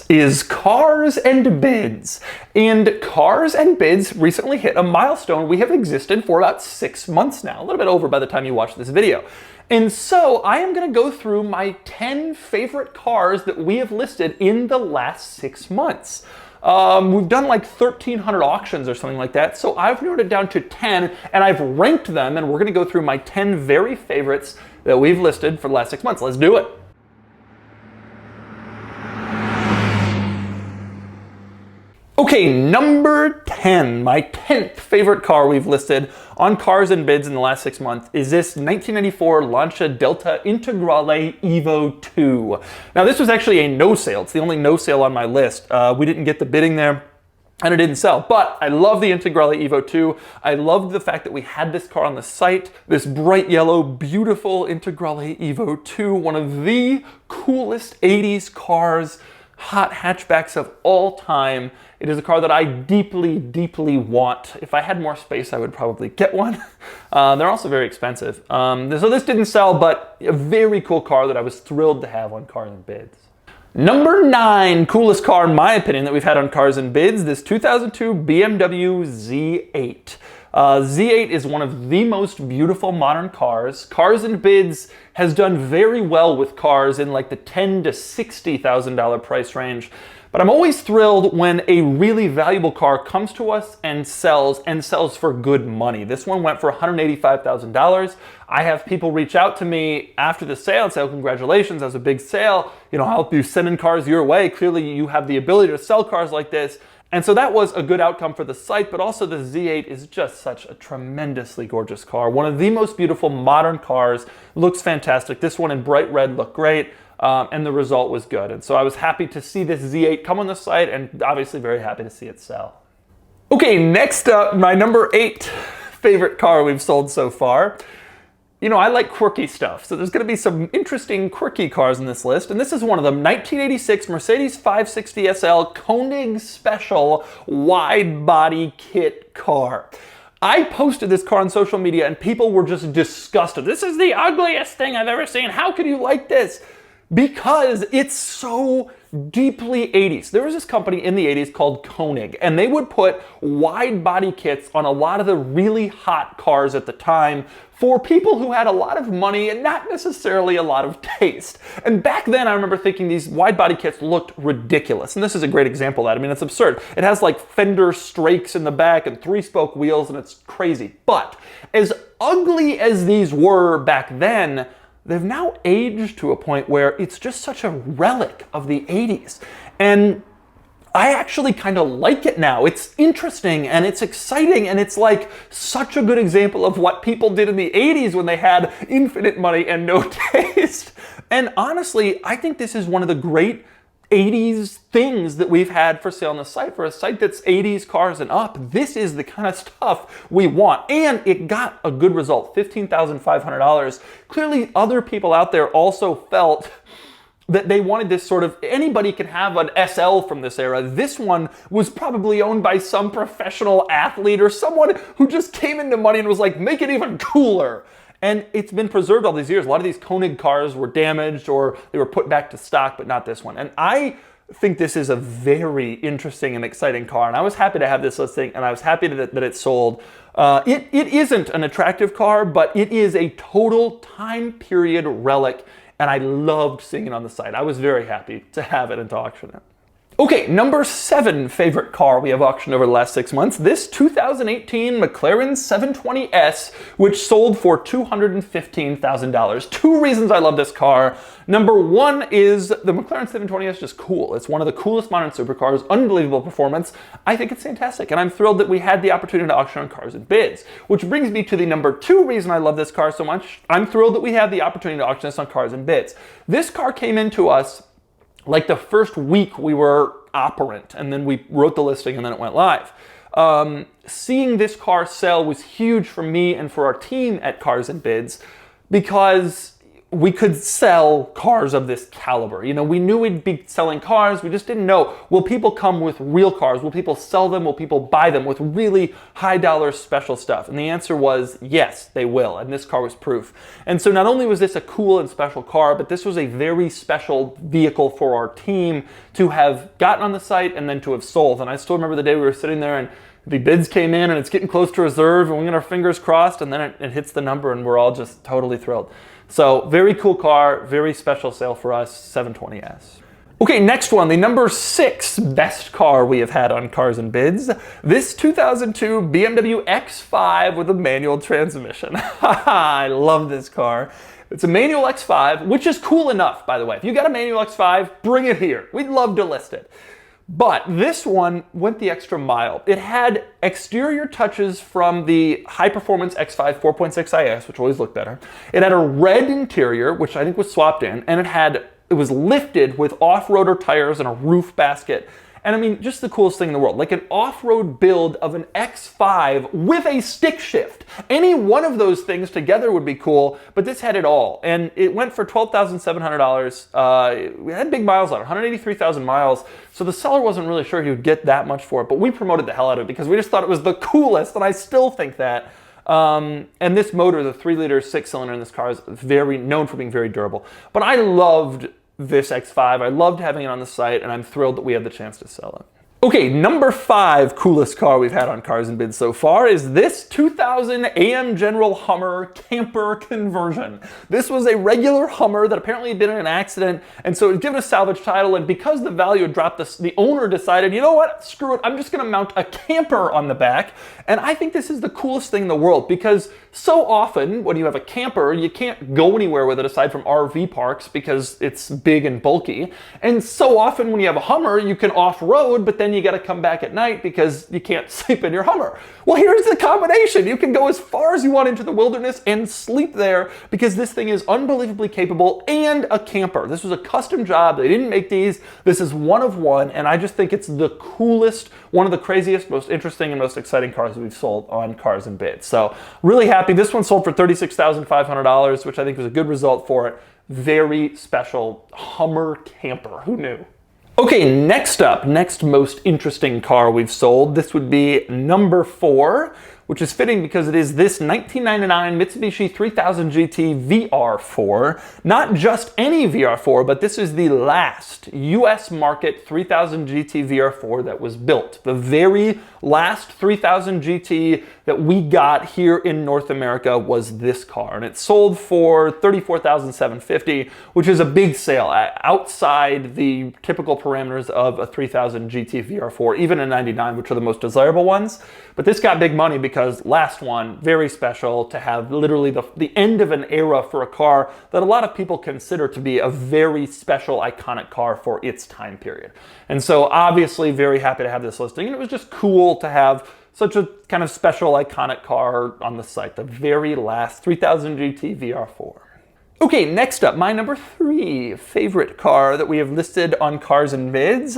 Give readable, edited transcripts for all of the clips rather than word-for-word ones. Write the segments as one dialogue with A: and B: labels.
A: is Cars and Bids. And Cars and Bids recently hit a milestone. We have existed for about 6 months now, a little bit over by the time you watch this video. And so I am going to go through my 10 favorite cars that we have listed in the last 6 months. We've done like 1,300 auctions or something like that, so I've narrowed it down to 10, and I've ranked them, and we're going to go through my 10 very favorites that we've listed for the last 6 months. Let's do it. Okay, number 10, my 10th favorite car we've listed on Cars and Bids in the last 6 months is this 1994 Lancia Delta Integrale Evo II. Now this was actually a no sale. It's the only no sale on my list. We didn't get the bidding there and it didn't sell, but I love the Integrale Evo II. I loved the fact that we had this car on the site, this bright yellow, beautiful Integrale Evo II, one of the coolest 80s cars, hot hatchbacks of all time. It is a car that I deeply, deeply want. If I had more space, I would probably get one. They're also very expensive. So this didn't sell, but a very cool car that I was thrilled to have on Cars and Bids. Number 9, coolest car in my opinion that we've had on Cars and Bids, this 2002 BMW Z8. Z8 is one of the most beautiful modern cars. Cars and Bids has done very well with cars in like the $10,000 to $60,000 price range. But I'm always thrilled when a really valuable car comes to us and sells for good money. This one went for $185,000. I have people reach out to me after the sale and say, oh, congratulations, that was a big sale. You know, I'll help you send in cars your way. Clearly you have the ability to sell cars like this. And so that was a good outcome for the site, but also the Z8 is just such a tremendously gorgeous car. One of the most beautiful modern cars, looks fantastic. This one in bright red looked great. And the result was good. And so I was happy to see this Z8 come on the site and obviously very happy to see it sell. Okay, next up, my number 8 favorite car we've sold so far. You know, I like quirky stuff, so there's going to be some interesting quirky cars in this list, and this is one of them, 1986 Mercedes 560 SL Koenig Special wide body kit car. I posted this car on social media and people were just disgusted. This is the ugliest thing I've ever seen. How could you like this? Because it's so deeply 80s. There was this company in the 80s called Koenig, and they would put wide body kits on a lot of the really hot cars at the time for people who had a lot of money and not necessarily a lot of taste. And back then I remember thinking these wide body kits looked ridiculous. And this is a great example of that. I mean, it's absurd. It has like fender strakes in the back and 3-spoke wheels and it's crazy. But as ugly as these were back then, they've now aged to a point where it's just such a relic of the 80s. And I actually kind of like it now. It's interesting and it's exciting and it's like such a good example of what people did in the 80s when they had infinite money and no taste. And honestly, I think this is one of the great 80s things that we've had for sale on the site. For a site that's 80s cars and up, this is the kind of stuff we want. And it got a good result, $15,500. Clearly other people out there also felt that they wanted this sort of, anybody can have an SL from this era. This one was probably owned by some professional athlete or someone who just came into money and was like, make it even cooler. And it's been preserved all these years. A lot of these Koenig cars were damaged or they were put back to stock, but not this one. And I think this is a very interesting and exciting car. And I was happy to have this listing and I was happy that it sold. It isn't an attractive car, but it is a total time period relic. And I loved seeing it on the site. I was very happy to have it and to auction it. Okay, number 7 favorite car we have auctioned over the last 6 months. This 2018 McLaren 720S, which sold for $215,000. 2 reasons I love this car. Number 1 is the McLaren 720S is just cool. It's one of the coolest modern supercars, unbelievable performance. I think it's fantastic, and I'm thrilled that we had the opportunity to auction on Cars and Bids. Which brings me to the number 2 reason I love this car so much. I'm thrilled that we had the opportunity to auction this on Cars and Bids. This car came into us like the first week we were operant, and then we wrote the listing and then it went live. Seeing this car sell was huge for me and for our team at Cars and Bids because we could sell cars of this caliber. You know, we knew we'd be selling cars, we just didn't know, will people come with real cars? Will people sell them? Will people buy them with really high dollar special stuff? And the answer was yes, they will, and this car was proof. And so not only was this a cool and special car, but this was a very special vehicle for our team to have gotten on the site and then to have sold. And I still remember the day we were sitting there and the bids came in and it's getting close to reserve and we got our fingers crossed, and then it hits the number and we're all just totally thrilled. So very cool car, very special sale for us, 720S. Okay, next one, the number 6 best car we have had on Cars and Bids. This 2002 BMW X5 with a manual transmission. I love this car. It's a manual X5, which is cool enough, by the way. If you got a manual X5, bring it here. We'd love to list it. But this one went the extra mile. It had exterior touches from the high-performance X5 4.6 IS, which always looked better. It had a red interior, which I think was swapped in, and it was lifted with off-roader tires and a roof basket. And I mean, just the coolest thing in the world. Like an off-road build of an X5 with a stick shift. Any one of those things together would be cool, but this had it all. And it went for $12,700. We had big miles on it, 183,000 miles. So the seller wasn't really sure he would get that much for it, but we promoted the hell out of it because we just thought it was the coolest, and I still think that. And this motor, the 3-liter 6-cylinder in this car, is known for being very durable. But I loved this X5. I loved having it on the site, and I'm thrilled that we had the chance to sell it. Okay, number 5 coolest car we've had on Cars and Bids so far is this 2000 AM General Hummer camper conversion. This was a regular Hummer that apparently had been in an accident, and so it was given a salvage title, and because the value had dropped, the owner decided, you know what, screw it, I'm just gonna mount a camper on the back. And I think this is the coolest thing in the world, because so often when you have a camper, you can't go anywhere with it aside from RV parks because it's big and bulky. And so often when you have a Hummer, you can off-road, but then you got to come back at night because you can't sleep in your Hummer. Well, here's the combination. You can go as far as you want into the wilderness and sleep there because this thing is unbelievably capable and a camper. This was a custom job. They didn't make these. This is one of one, and I just think it's the coolest, one of the craziest, most interesting, and most exciting cars we've sold on Cars and Bids. So really happy. This one sold for $36,500, which I think was a good result for it. Very special Hummer camper. Who knew? Okay, next up, next most interesting car we've sold. This would be number 4, which is fitting because it is this 1999 Mitsubishi 3000 GT VR4. Not just any VR4, but this is the last US market 3000 GT VR4 that was built. The very last 3000 GT that we got here in North America was this car, and it sold for $34,750, which is a big sale outside the typical parameters of a 3000 GT VR4, even a 99, which are the most desirable ones. But this got big money because last one, very special to have literally the end of an era for a car that a lot of people consider to be a very special, iconic car for its time period. And so obviously very happy to have this listing, and it was just cool to have such a kind of special, iconic car on the site, the very last 3000 GT VR4. Okay, next up, my number 3 favorite car that we have listed on Cars and Bids.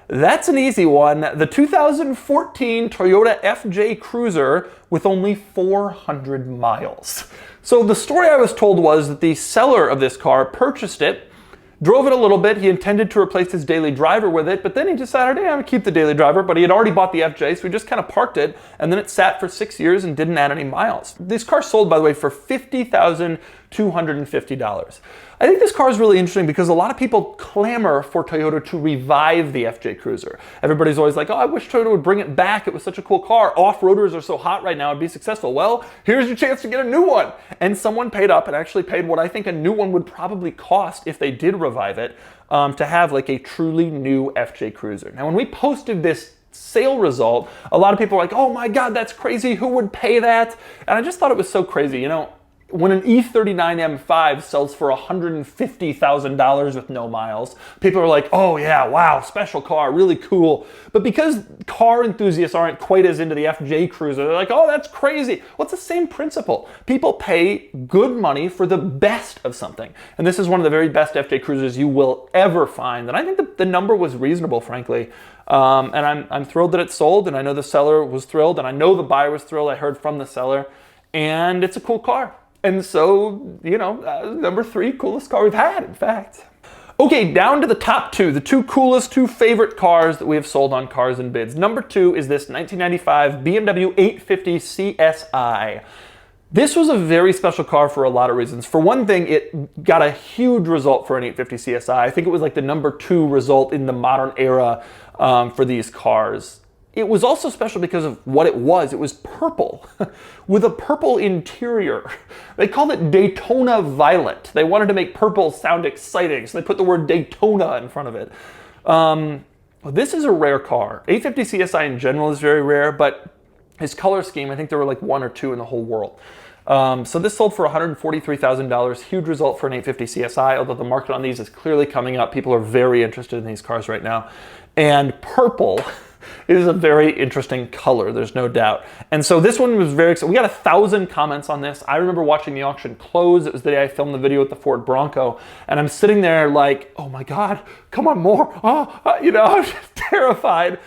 A: That's an easy one. The 2014 Toyota FJ Cruiser with only 400 miles. So the story I was told was that the seller of this car purchased it, drove it a little bit. He intended to replace his daily driver with it, but then he decided, hey, I'm gonna keep the daily driver, but he had already bought the FJ, so he just kind of parked it, and then it sat for 6 years and didn't add any miles. This car sold, by the way, for $50,250. I think this car is really interesting because a lot of people clamor for Toyota to revive the FJ Cruiser. Everybody's always like, oh, I wish Toyota would bring it back. It was such a cool car. Off-roaders are so hot right now, it'd be successful. Well, here's your chance to get a new one. And someone paid up and actually paid what I think a new one would probably cost if they did revive it, to have like a truly new FJ Cruiser. Now, when we posted this sale result, a lot of people were like, oh my God, that's crazy. Who would pay that? And I just thought it was so crazy. You know, when an E39 M5 sells for $150,000 with no miles, people are like, oh yeah, wow, special car, really cool. But because car enthusiasts aren't quite as into the FJ Cruiser, they're like, oh, that's crazy. Well, it's the same principle. People pay good money for the best of something. And this is one of the very best FJ Cruisers you will ever find. And I think the number was reasonable, frankly. And I'm thrilled that it sold, and I know the seller was thrilled, and I know the buyer was thrilled. I heard from the seller, and it's a cool car. And so, you know, number 3 coolest car we've had, in fact. Okay, down to the top 2, the 2 coolest, 2 favorite cars that we have sold on Cars and Bids. Number 2 is this 1995 BMW 850 CSI. This was a very special car for a lot of reasons. For one thing, it got a huge result for an 850 CSI. I think it was like the number 2 result in the modern era for these cars. It was also special because of what it was. It was purple with a purple interior. They called it Daytona Violet. They wanted to make purple sound exciting, so they put the word Daytona in front of it. This is a rare car. 850 CSI in general is very rare, but his color scheme, I think there were like 1 or 2 in the whole world. So this sold for $143,000, huge result for an 850 CSI, although the market on these is clearly coming up. People are very interested in these cars right now. And purple is a very interesting color, there's no doubt. And so this one was very exciting. We got 1,000 comments on this. I remember watching the auction close. It was the day I filmed the video with the Ford Bronco. And I'm sitting there like, oh my God, come on, more. You know, I'm just terrified.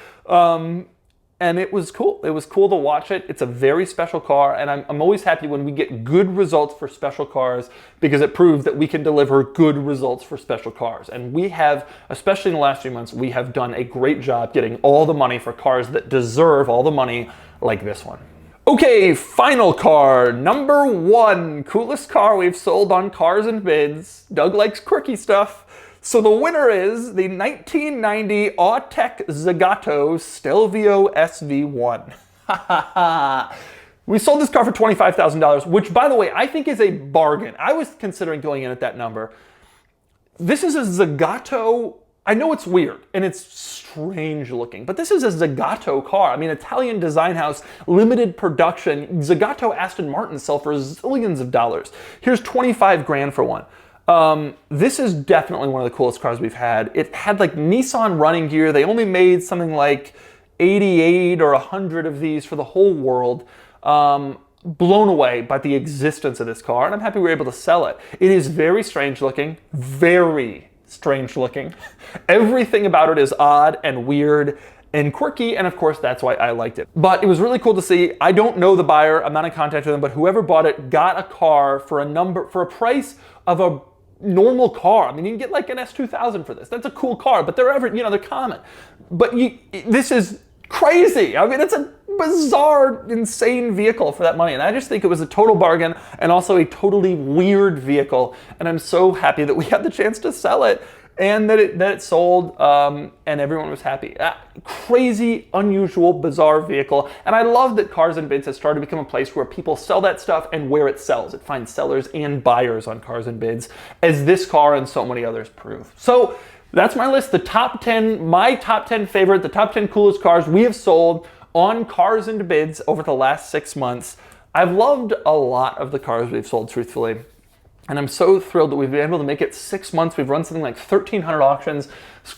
A: And it was cool. It was cool to watch it. It's a very special car, and I'm always happy when we get good results for special cars because it proves that we can deliver good results for special cars. And we have, especially in the last few months, we have done a great job getting all the money for cars that deserve all the money, like this one. Okay, final car, number 1, coolest car we've sold on Cars and Bids. Doug likes quirky stuff. So the winner is the 1990 Autech Zegato Stelvio SV1. We sold this car for $25,000, which, by the way, I think is a bargain. I was considering going in at that number. This is a Zegato. I know it's weird and it's strange looking, but this is a Zegato car. I mean, Italian design house, limited production. Zegato Aston Martin sell for zillions of dollars. Here's 25 grand for one. This is definitely one of the coolest cars we've had. It had like Nissan running gear. They only made something like 88 or 100 of these for the whole world. Blown away by the existence of this car, and I'm happy we were able to sell it. It is very strange looking, very strange looking. Everything about it is odd and weird and quirky, and of course that's why I liked it. But it was really cool to see. I don't know the buyer, I'm not in contact with them, but whoever bought it got a car for a price of a normal car. I mean, you can get like an S2000 for this. That's a cool car, but they're common. But this is crazy. I mean, it's a bizarre, insane vehicle for that money. And I just think it was a total bargain and also a totally weird vehicle. And I'm so happy that we had the chance to sell it and that it sold and everyone was happy. Crazy, unusual, bizarre vehicle. And I love that Cars and Bids has started to become a place where people sell that stuff and where it sells. It finds sellers and buyers on Cars and Bids, as this car and so many others prove. So that's my list, the top 10, my top 10 favorite, the top 10 coolest cars we have sold on Cars and Bids over the last 6 months. I've loved a lot of the cars we've sold, truthfully. And I'm so thrilled that we've been able to make it 6 months. We've run something like 1,300 auctions.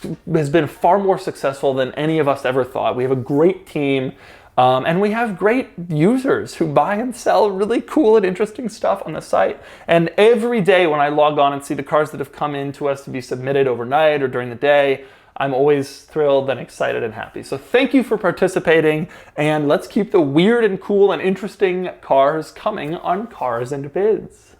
A: It has been far more successful than any of us ever thought. We have a great team, and we have great users who buy and sell really cool and interesting stuff on the site. And every day when I log on and see the cars that have come in to us to be submitted overnight or during the day, I'm always thrilled and excited and happy. So thank you for participating, and let's keep the weird and cool and interesting cars coming on Cars and Bids.